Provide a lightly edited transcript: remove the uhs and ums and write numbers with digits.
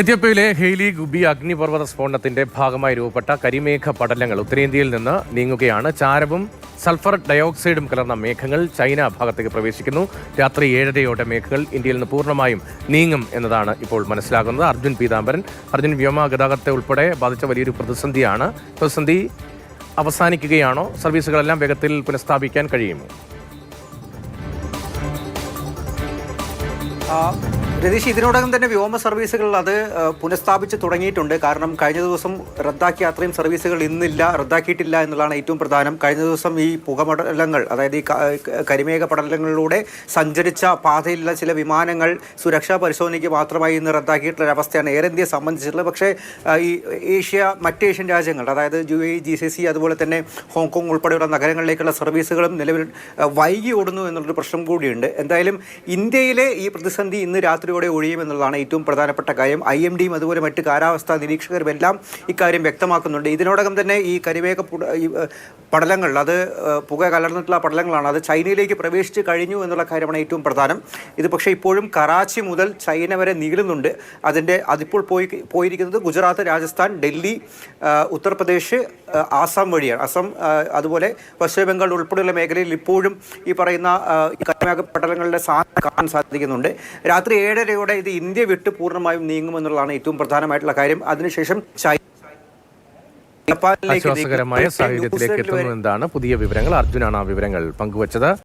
എത്യോപ്യയിലെ Hailey ഗുബി അഗ്നിപർവ്വത സ്ഫോടനത്തിന്റെ ഭാഗമായി രൂപപ്പെട്ട കരിമേഘ പടലങ്ങൾ ഉത്തരേന്ത്യയിൽ നിന്ന് നീങ്ങുകയാണ്. ചാരവും സൾഫർ ഡയോക്സൈഡും കലർന്ന മേഘങ്ങൾ ചൈന ഭാഗത്തേക്ക് പ്രവേശിക്കുന്നു. രാത്രി 7:30 മേഘങ്ങൾ ഇന്ത്യയിൽ നിന്ന് പൂർണ്ണമായും നീങ്ങും എന്നതാണ് ഇപ്പോൾ മനസ്സിലാകുന്നത്. അർജുൻ പീതാംബരൻ, വ്യോമ ഗതാഗതത്തെ ഉൾപ്പെടെ ബാധിച്ച വലിയൊരു പ്രതിസന്ധിയാണ്. പ്രതിസന്ധി അവസാനിക്കുകയാണോ? സർവീസുകളെല്ലാം വേഗത്തിൽ പുനഃസ്ഥാപിക്കാൻ കഴിയുമോ? രതീഷ്, ഇതിനോടകം തന്നെ വ്യോമ സർവീസുകൾ അത് പുനഃസ്ഥാപിച്ച് തുടങ്ങിയിട്ടുണ്ട്. കാരണം കഴിഞ്ഞ ദിവസം റദ്ദാക്കിയ അത്രയും സർവീസുകൾ ഇന്നില്ല, റദ്ദാക്കിയിട്ടില്ല എന്നുള്ളതാണ് ഏറ്റവും പ്രധാനം. കഴിഞ്ഞ ദിവസം ഈ പുകപടലങ്ങൾ, അതായത് ഈ കരിമേഘ പടലങ്ങളിലൂടെ സഞ്ചരിച്ച പാതയിലുള്ള ചില വിമാനങ്ങൾ സുരക്ഷാ പരിശോധനയ്ക്ക് മാത്രമായി ഇന്ന് റദ്ദാക്കിയിട്ടുള്ളൊരവസ്ഥയാണ് എയർ ഇന്ത്യയെ സംബന്ധിച്ചിട്ടുള്ളത്. പക്ഷേ ഈ മറ്റ് ഏഷ്യൻ രാജ്യങ്ങൾ, അതായത് UAE, GCC, അതുപോലെ തന്നെ ഹോങ്കോങ് ഉൾപ്പെടെയുള്ള നഗരങ്ങളിലേക്കുള്ള സർവീസുകളും നിലവിൽ വൈകി ഓടുന്നു എന്നുള്ളൊരു പ്രശ്നം കൂടിയുണ്ട്. എന്തായാലും ഇന്ത്യയിലെ ഈ പ്രതിസന്ധി ഇന്ന് രാത്രിയോടെ ഒഴിയുമെന്നുള്ളതാണ് ഏറ്റവും പ്രധാനപ്പെട്ട കാര്യം. IMDയും അതുപോലെ മറ്റ് കാലാവസ്ഥാ നിരീക്ഷകരും എല്ലാം ഇക്കാര്യം വ്യക്തമാക്കുന്നുണ്ട്. ഇതിനോടകം തന്നെ ഈ കരിമേഘ പടലങ്ങൾ, അത് പുക കലർന്നിട്ടുള്ള പടലങ്ങളാണ്, അത് ചൈനയിലേക്ക് പ്രവേശിച്ച് കഴിഞ്ഞു എന്നുള്ള കാര്യമാണ് ഏറ്റവും പ്രധാനം. ഇത് പക്ഷേ ഇപ്പോഴും കറാച്ചി മുതൽ ചൈന വരെ നീളുന്നുണ്ട്. അതിപ്പോൾ പോയിരിക്കുന്നത് ഗുജറാത്ത്, രാജസ്ഥാൻ, ഡൽഹി, ഉത്തർപ്രദേശ്, ആസാം വഴിയാണ്. ആസാം, അതുപോലെ പശ്ചിമ ബംഗാൾ ഉൾപ്പെടെയുള്ള മേഖലയിൽ ഇപ്പോഴും ഈ പറയുന്ന കരിമേഘ പടലങ്ങളുടെ സാധ്യത കാണാൻ സാധിക്കുന്നുണ്ട്. രാത്രി 7:30 ഇത് ഇന്ത്യ വിട്ട് പൂർണ്ണമായും നീങ്ങുമെന്നുള്ളതാണ് ഏറ്റവും പ്രധാനമായിട്ടുള്ള കാര്യം. അതിനുശേഷം ആശ്വാസകരമായ സാഹചര്യത്തിലേക്ക് എത്തുന്നു എന്നതാണ് പുതിയ വിവരങ്ങൾ. അർജുനാണ് ആ വിവരങ്ങൾ പങ്കുവച്ചത്.